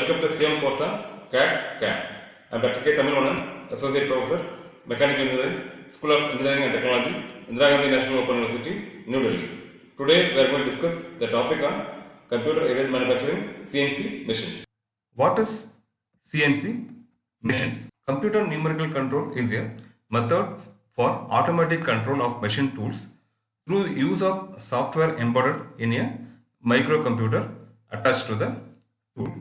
Welcome to CM course on CAD CAM. I am Dr. K. Tamilvanan, Associate Professor, Mechanical Engineering, School of Engineering and Technology, Indira Gandhi National Open University, New Delhi. Today we are going to discuss the topic on computer aided manufacturing CNC machines. What is CNC machines? Computer numerical control is a method for automatic control of machine tools through use of software embedded in a microcomputer attached to the tool.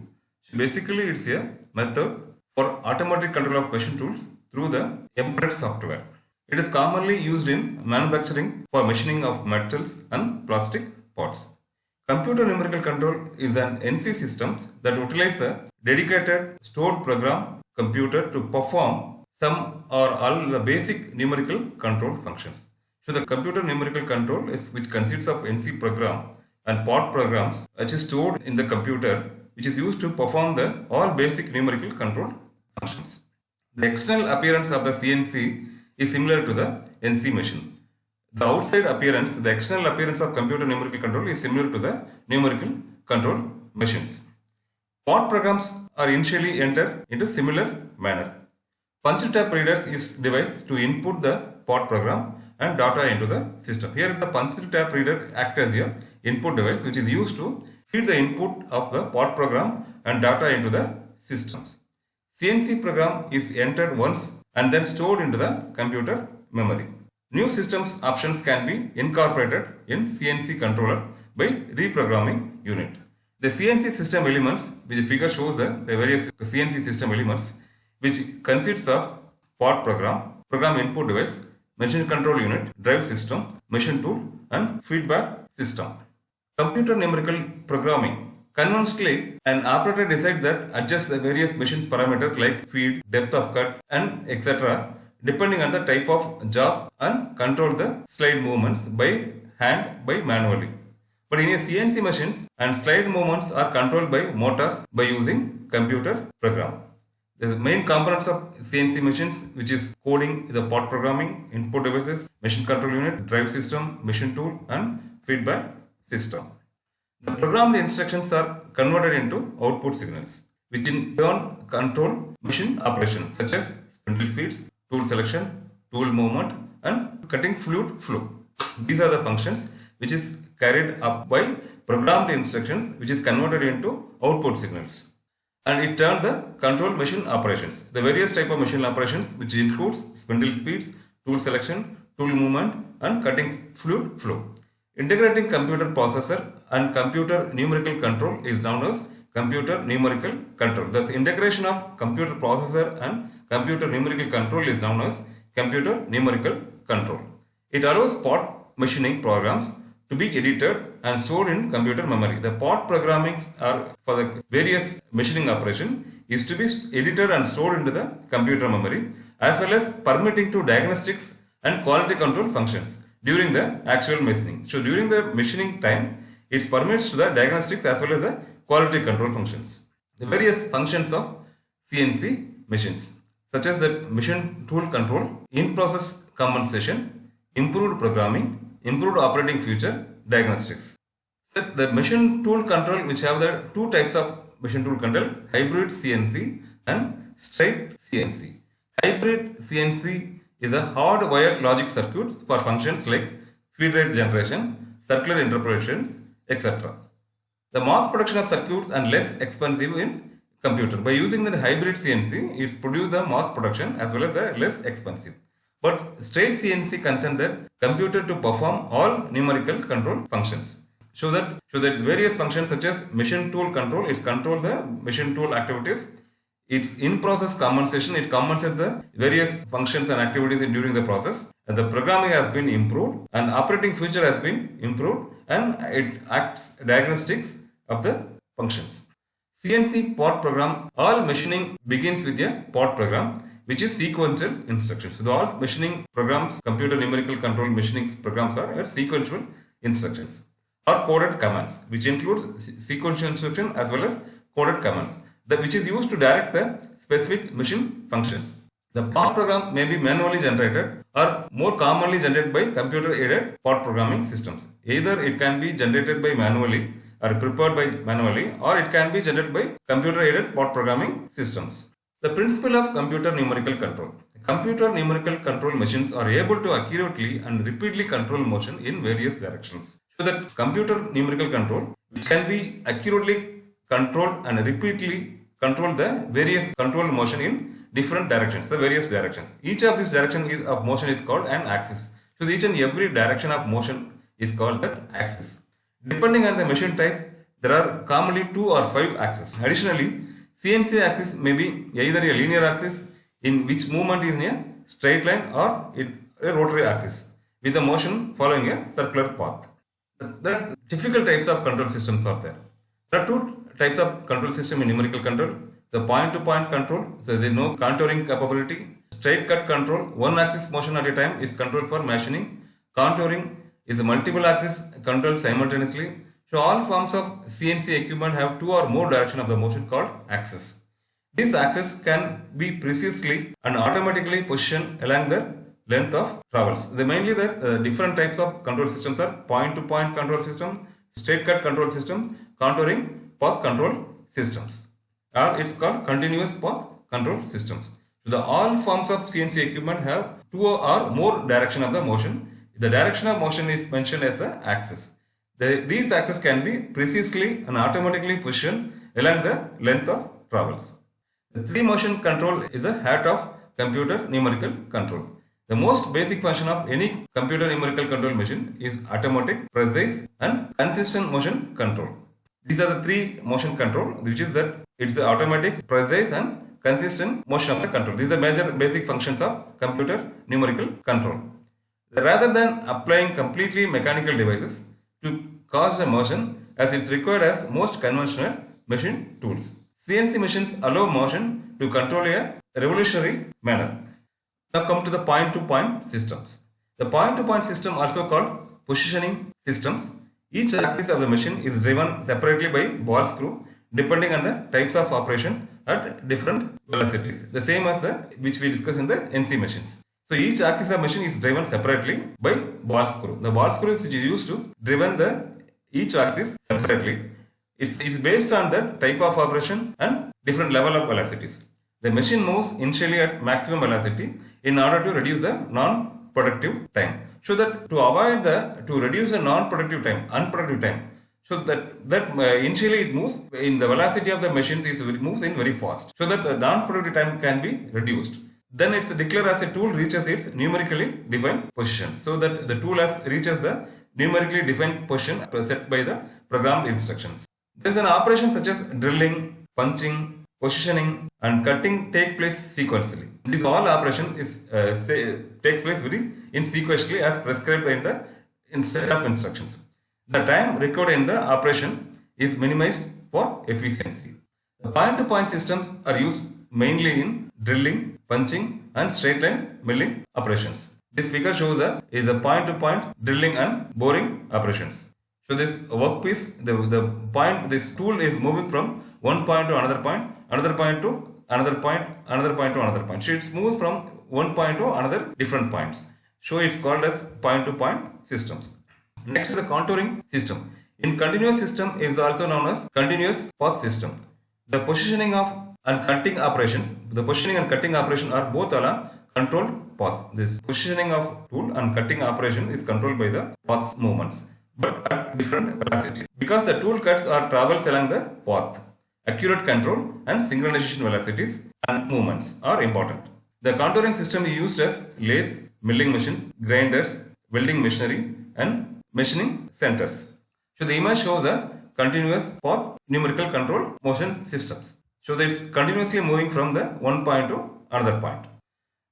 So basically, it's a method for automatic control of machine tools through the embedded software. It is commonly used in manufacturing for machining of metals and plastic parts. Computer numerical control is an NC system that utilizes a dedicated stored program computer to perform some or all the basic numerical control functions. So the computer numerical control is which consists of NC program and part programs which is stored in the computer, which is used to perform the all basic numerical control functions. The external appearance of the CNC is similar to the NC machine. The outside appearance, the external appearance of computer numerical control is similar to the numerical control machines. Part programs are initially entered into similar manner. Punch tap readers is device to input the part program and data into the system. Here the punch tap reader acts as a input device which is used to feed the input of the part program and data into the systems. CNC program is entered once and then stored into the computer memory. New systems options can be incorporated in CNC controller by reprogramming unit. The CNC system elements, which the figure shows the various CNC system elements, which consists of part program, program input device, machine control unit, drive system, machine tool, and feedback system. Computer numerical programming. Conventionally, an operator decides that adjusts the various machines parameters like feed, depth of cut, and etc. depending on the type of job and control the slide movements by hand by manually. But in a CNC machines and slide movements are controlled by motors by using computer program. The main components of CNC machines, which is coding, the part programming, input devices, machine control unit, drive system, machine tool, and feedback system. The programmed instructions are converted into output signals, which in turn control machine operations such as spindle feeds, tool selection, tool movement, and cutting fluid flow. These are the functions which is carried up by programmed instructions, which is converted into output signals. And it turns the control machine operations. The various type of machine operations, which includes spindle speeds, tool selection, tool movement, and cutting fluid flow. Integrating computer processor and computer numerical control is known as computer numerical control. Thus, integration of computer processor and computer numerical control is known as computer numerical control. It allows part machining programs to be edited and stored in computer memory. The part programming are for the various machining operation is to be edited and stored into the computer memory, as well as permitting to diagnostics and quality control functions during the actual machining. So during the machining time, it permits to the diagnostics as well as the quality control functions. The various functions of CNC machines, such as the machine tool control, in-process compensation, improved programming, improved operating feature, diagnostics. So the machine tool control, which have the two types of machine tool control, hybrid CNC and straight CNC. Hybrid CNC is a hardwired logic circuit for functions like feed rate generation, circular interpolations, etc. The mass production of circuits and less expensive in computer. By using the hybrid CNC, it's produce the mass production as well as the less expensive. But straight CNC concerns that computer to perform all numerical control functions. So that various functions such as machine tool control, it's control the machine tool activities. It's in-process compensation, it compensates the various functions and activities during the process. And the programming has been improved and operating feature has been improved and it acts diagnostics of the functions. CNC part program, all machining begins with a part program which is sequential instructions. So all machining programs, computer numerical control machining programs are sequential instructions or coded commands, which includes sequential instruction as well as coded commands, which is used to direct the specific machine functions. The part program may be manually generated or more commonly generated by computer aided part programming systems. Either it can be generated by manually are prepared by manually, or it can be generated by computer-aided bot programming systems. The principle of computer numerical control. Computer numerical control machines are able to accurately and repeatedly control motion in various directions. So that computer numerical control, which can be accurately controlled and repeatedly control the various control motion in different directions, the various directions. Each of these directions of motion is called an axis. So each and every direction of motion is called that axis. Depending on the machine type, there are commonly 2 or 5 axes. Additionally, CNC axis may be either a linear axis in which movement is in a straight line or a rotary axis with the motion following a circular path. There are difficult types of control systems are there. There are 2 types of control system in numerical control. The point-to-point control, so there is no contouring capability. Straight cut control, one axis motion at a time is controlled for machining. Contouring is a multiple axis control simultaneously. So all forms of CNC equipment have 2 or more direction of the motion called axis. This axis can be precisely and automatically positioned along the length of travels. Mainly the different types of control systems are point-to-point control system, straight cut control system, contouring, path control systems, or it's called continuous path control systems. So all forms of CNC equipment have 2 or more direction of the motion. The direction of motion is mentioned as the axis. These axes can be precisely and automatically positioned along the length of travels. The 3 motion control is the heart of computer numerical control. The most basic function of any computer numerical control machine is automatic, precise and consistent motion control. These are the 3 motion control, which is that it's the automatic, precise and consistent motion of the control. These are the major basic functions of computer numerical control. Rather than applying completely mechanical devices to cause a motion as it's required as most conventional machine tools, CNC machines allow motion to control a revolutionary manner. Now come to the point-to-point systems. The point-to-point system, also called positioning systems. Each axis of the machine is driven separately by ball screw depending on the types of operation at different velocities. The same as which we discussed in the NC machines. So each axis of machine is driven separately by ball screw. The ball screw is used to driven each axis separately. It's based on the type of operation and different level of velocities. The machine moves initially at maximum velocity in order to reduce the non-productive time. So that to reduce the non-productive time, unproductive time, so that initially it moves in the velocity of the machines moves in very fast, so that the non-productive time can be reduced. Then it's declared as a tool reaches its numerically defined position, so that the tool reaches the numerically defined position set by the programmed instructions. There is an operation such as drilling, punching, positioning and cutting take place sequentially. This all operation takes place sequentially as prescribed in set of instructions. The time required in the operation is minimized for efficiency. The point-to-point systems are used mainly in drilling, punching and straight line milling operations. This figure shows the point-to-point drilling and boring operations. So this workpiece, this tool is moving from one point to another point, another point to another point, another point to another point. So it moves from one point to another different points. So it's called as point-to-point systems. Next is the contouring system. In continuous system is also known as continuous path system. The positioning and cutting operations are both along controlled paths. This positioning of tool and cutting operation is controlled by the path movements, but at different velocities. Because the tool cuts travels along the path, accurate control and synchronization velocities and movements are important. The contouring system is used as lathe, milling machines, grinders, welding machinery and machining centers. So the image shows the continuous path numerical control motion systems. So that it's continuously moving from the one point to another point.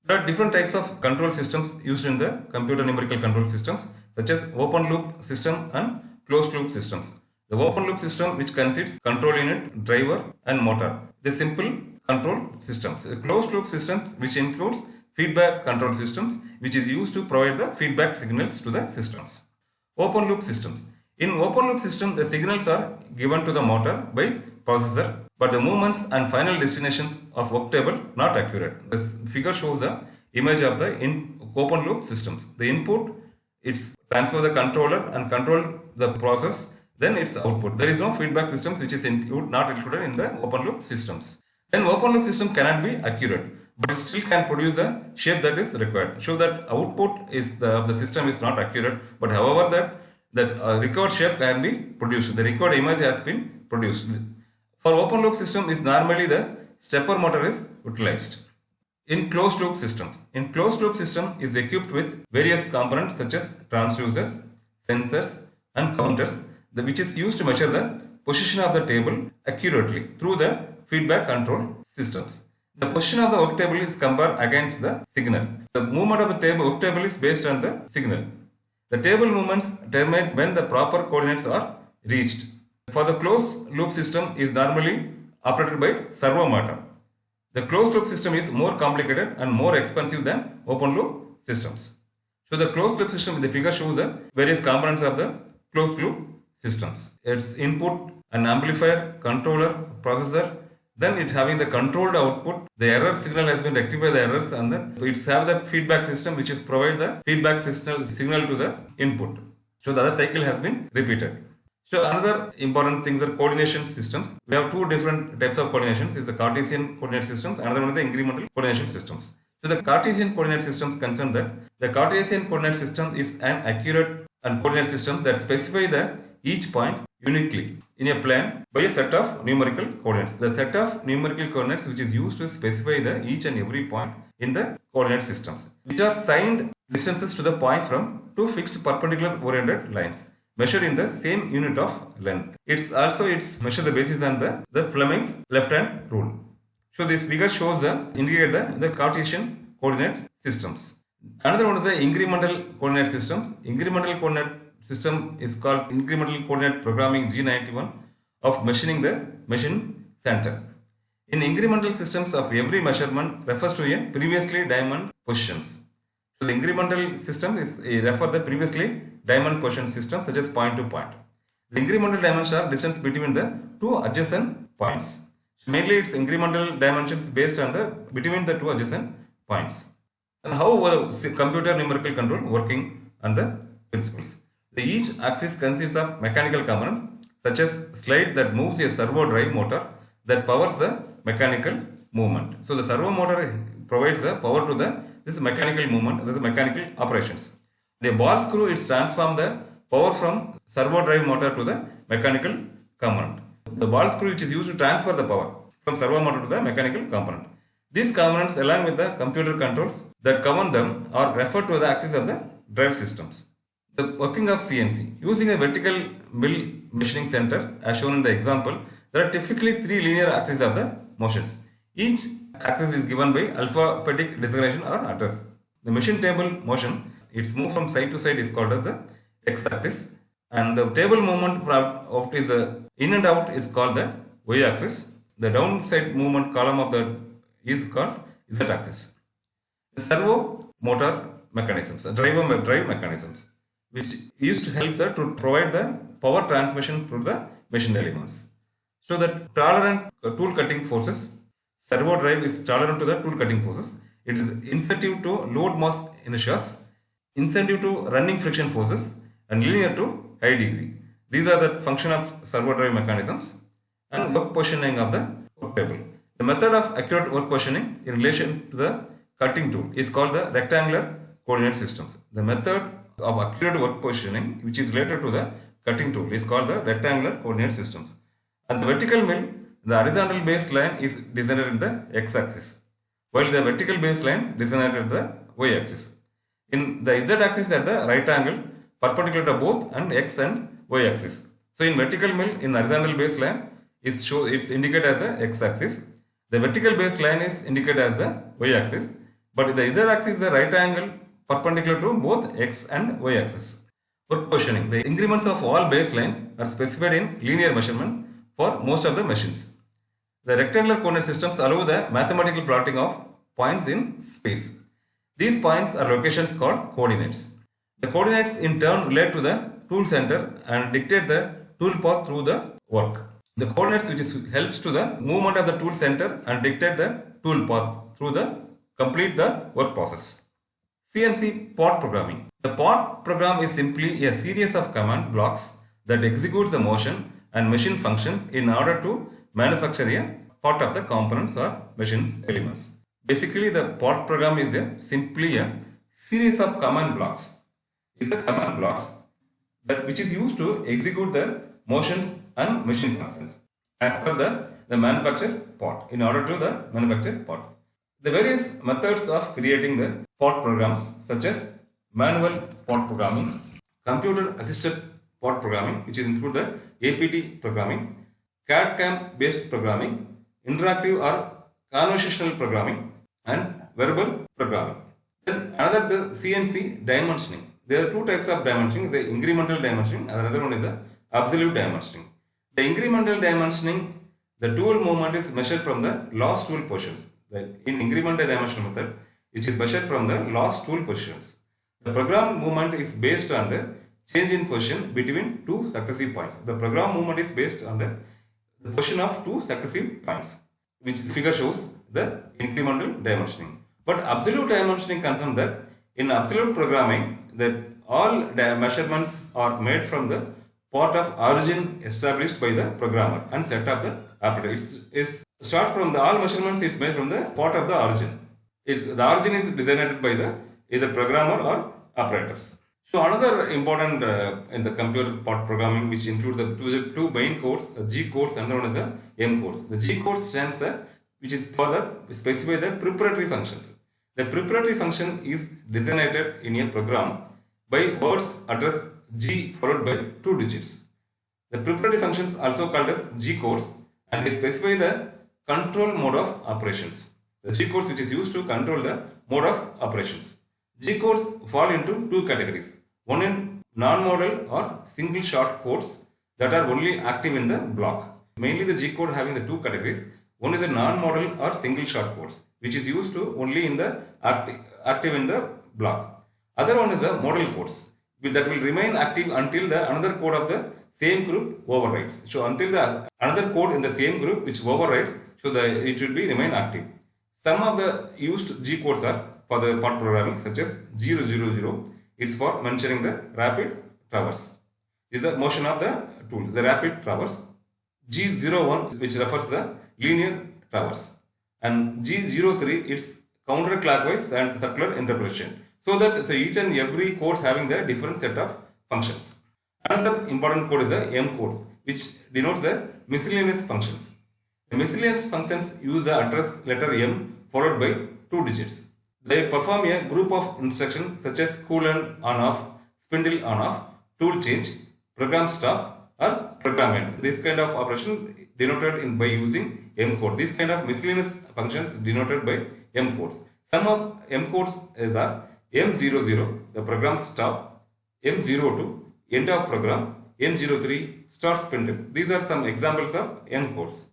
There are different types of control systems used in the computer numerical control systems, such as open loop system and closed loop systems. The open loop system, which consists control unit, driver and motor. The simple control systems. The closed loop systems, which includes feedback control systems, which is used to provide the feedback signals to the systems. Open loop systems. In open loop system, the signals are given to the motor by processor, but the movements and final destinations of work table not accurate. This figure shows the image of the open loop systems. The input, it's transfer the controller and control the process then its output. There is no feedback system which is not included in the open loop systems. Then open loop system cannot be accurate, but it still can produce a shape that is required. Show that output is the system is not accurate, but however that required shape can be produced. The required image has been produced. For open loop system is normally the stepper motor is utilized. In closed loop systems, system is equipped with various components such as transducers, sensors and counters, which is used to measure the position of the table accurately through the feedback control systems. The position of the work table is compared against the signal. The movement of the work table is based on the signal. The table movements terminate when the proper coordinates are reached. For the closed loop system is normally operated by servo motor. The closed loop system is more complicated and more expensive than open loop systems. So the closed loop system, the figure shows the various components of the closed loop systems. Its input, an amplifier, controller, processor, then it's having the controlled output. The error signal has been rectified the errors, and then it's have the feedback system which is provide the feedback signal to the input. So the other cycle has been repeated. So another important things are coordination systems. We have two different types of coordinations. Is the Cartesian coordinate systems. Another one is the incremental coordination systems. So the Cartesian coordinate systems concern that the Cartesian coordinate system is an accurate and coordinate system that specify the each point uniquely in a plane by a set of numerical coordinates. The set of numerical coordinates which is used to specify the each and every point in the coordinate systems, which are signed distances to the point from two fixed perpendicular oriented lines measured in the same unit of length. It's measure the basis on the Fleming's left hand rule. So this figure shows the Cartesian coordinate systems. Another one is the incremental coordinate systems. Incremental coordinate system is called incremental coordinate programming G91 of measuring the machine center. In incremental systems of every measurement refers to a previously diamond positions. So the incremental system is refer the previously diamond position system such as point to point. The incremental dimensions are distance between the two adjacent points. So mainly its incremental dimensions based on the between the two adjacent points. And how computer numerical control working on the principles. Each axis consists of mechanical component such as slide that moves a servo drive motor that powers the mechanical movement. So the servo motor provides the power to this mechanical movement, this mechanical operations. The ball screw it transforms the power from servo drive motor to the mechanical component. The ball screw which is used to transfer the power from servo motor to the mechanical component. These components along with the computer controls that govern them are referred to the axis of the drive systems. The working of CNC. Using a vertical mill machining center as shown in the example, there are typically three linear axes of the motions. Each axis is given by alphabetic designation or address. The machine table motion, its move from side to side is called as the x-axis, and the table movement of is in and out is called the y-axis. The downside movement column of the is called z-axis. The servo motor mechanisms, drive mechanisms, which used to help to provide the power transmission through the machine elements. So the tolerant tool cutting forces, servo drive is tolerant to the tool cutting forces. It is insensitive to load mass inertias, insensitive to running friction forces, and linear to high degree. These are the function of servo drive mechanisms and work positioning of the work table. The method of accurate work positioning in relation to the cutting tool is called the rectangular coordinate systems. The method of accurate work positioning which is related to the cutting tool is called the rectangular coordinate systems. And the vertical mill, the horizontal baseline is designated in the x-axis, while the vertical baseline designated in the y-axis. In the z-axis at the right angle perpendicular to both and x and y-axis. So in vertical mill, in the horizontal baseline it's indicated as the x-axis. The vertical baseline is indicated as the y-axis, but the z-axis is the right angle perpendicular to both x and y-axis. Work positioning. The increments of all baselines are specified in linear measurement for most of the machines. The rectangular coordinate systems allow the mathematical plotting of points in space. These points are locations called coordinates. The coordinates in turn relate to the tool center and dictate the tool path through the work. The coordinates which helps to the movement of the tool center and dictate the tool path through the complete the work process. CNC part programming. The part program is simply a series of command blocks that executes the motion and machine functions in order to manufacture a part of the components or machines elements. Basically, the part program is simply a series of command blocks. Is the command blocks that which is used to execute the motions and machine functions as per the manufacture part in order to the manufacture part. The various methods of creating the part programs such as manual part programming, computer assisted part programming which include the APT programming, CAD-CAM based programming, interactive or conversational programming and verbal programming. Then another the CNC dimensioning. There are two types of dimensioning, the incremental dimensioning and another one is the absolute dimensioning. The incremental dimensioning, the tool movement is measured from the last tool positions. In incremental dimension method, it is measured from the last tool positions. The program movement is based on the change in position between two successive points. The program movement is based on the position of two successive points, which figure shows the incremental dimensioning. But absolute dimensioning concerns that in absolute programming, that all measurements are made from the part of origin established by the programmer and set of the operator. It's start from the all measurements is made from the part of the origin. The origin is designated by the either programmer or operators. So another important in the computer part programming which include the two main codes, G codes and another one is the M codes. The G code stands which is for the specify the preparatory functions. The preparatory function is designated in a program by words address G followed by two digits. The preparatory functions also called as G codes and they specify the control mode of operations. The G codes which is used to control the mode of operations. G codes fall into two categories. One in non-modal or single short codes that are only active in the block. Mainly the G code having the two categories. One is a non-modal or single short codes which is used to only in the active in the block. Other one is the modal codes that will remain active until the another code of the same group overrides. So until the another code in the same group which overrides, so it should be remain active. Some of the used G codes are for the part programming such as 000. It's for mentioning the rapid traverse. This is the motion of the tool, the rapid traverse. G01 which refers to the linear traverse. And G03 it's counterclockwise and circular interpolation. So that each and every codes having the different set of functions. Another important code is the M code which denotes the miscellaneous functions. The miscellaneous functions use the address letter M followed by two digits. They perform a group of instructions such as coolant on off, spindle on off, tool change, program stop or program end. This kind of operation denoted by using M code. These kind of miscellaneous functions denoted by M codes. Some of M codes are M00, the program stop, M02, end of program, M03, start spindle. These are some examples of M codes.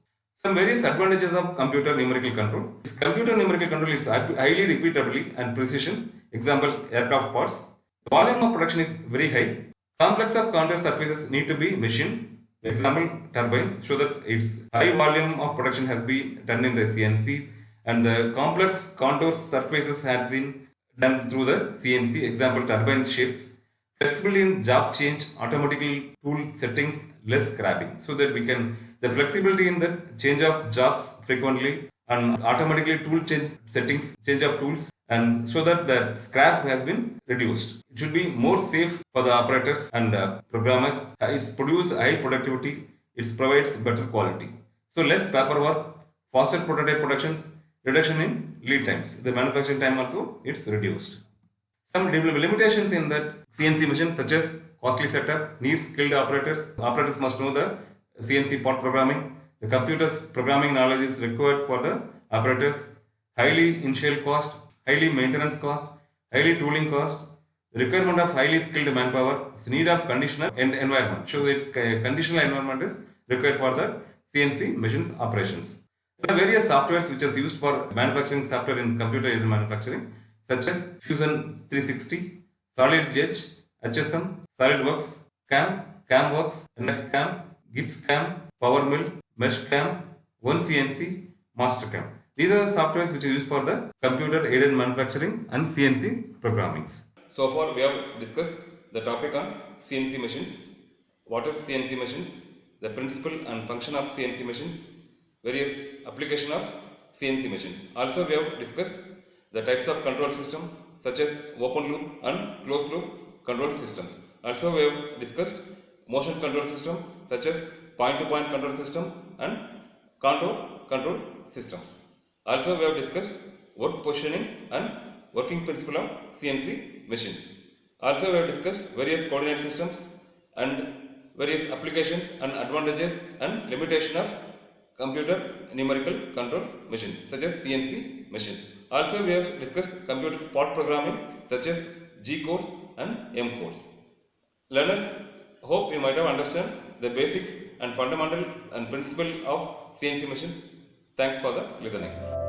Some various advantages of computer numerical control. Computer numerical control is highly repeatability and precision. Example, aircraft parts. The volume of production is very high. Complex of contour surfaces need to be machined. Example, turbines show that its high volume of production has been done in the CNC and the complex contour surfaces have been done through the CNC. Example, turbine shapes. Flexibility in job change, automatically tool settings, less scrapping. So that we can, the flexibility in the change of jobs frequently and automatically tool change settings, change of tools, and so that the scrap has been reduced. It should be more safe for the operators and programmers. It's produce high productivity. It provides better quality. So less paperwork, faster prototype productions, reduction in lead times. The manufacturing time also it's reduced. Some limitations in that CNC machines such as costly setup, needs skilled operators. Operators must know the CNC part programming. The computer's programming knowledge is required for the operators. Highly initial cost, highly maintenance cost, highly tooling cost, the requirement of highly skilled manpower, need of conditional environment. So its conditional environment is required for the CNC machines operations. There are various softwares which is used for manufacturing software in computer aided manufacturing such as Fusion 360, Solid Edge, HSM, SolidWorks, CAM, CAMWorks, NXCAM, GibbsCAM, PowerMill, MeshCAM, OneCNC, MasterCAM. These are the softwares which are used for the computer aided manufacturing and CNC programmings. So far we have discussed the topic on CNC machines. what is CNC machines, the principle and function of CNC machines, various application of CNC machines. Also, we have discussed the types of control system such as open loop and closed loop control systems. Also, we have discussed motion control system such as point-to-point control system and contour control systems. Also, we have discussed work positioning and working principle of CNC machines. Also, we have discussed various coordinate systems and various applications and advantages and limitation of computer numerical control machines such as CNC machines. Also, we have discussed computer part programming such as G codes and M codes. Learners, hope you might have understood the basics and fundamental and principle of CNC machines. Thanks for the listening.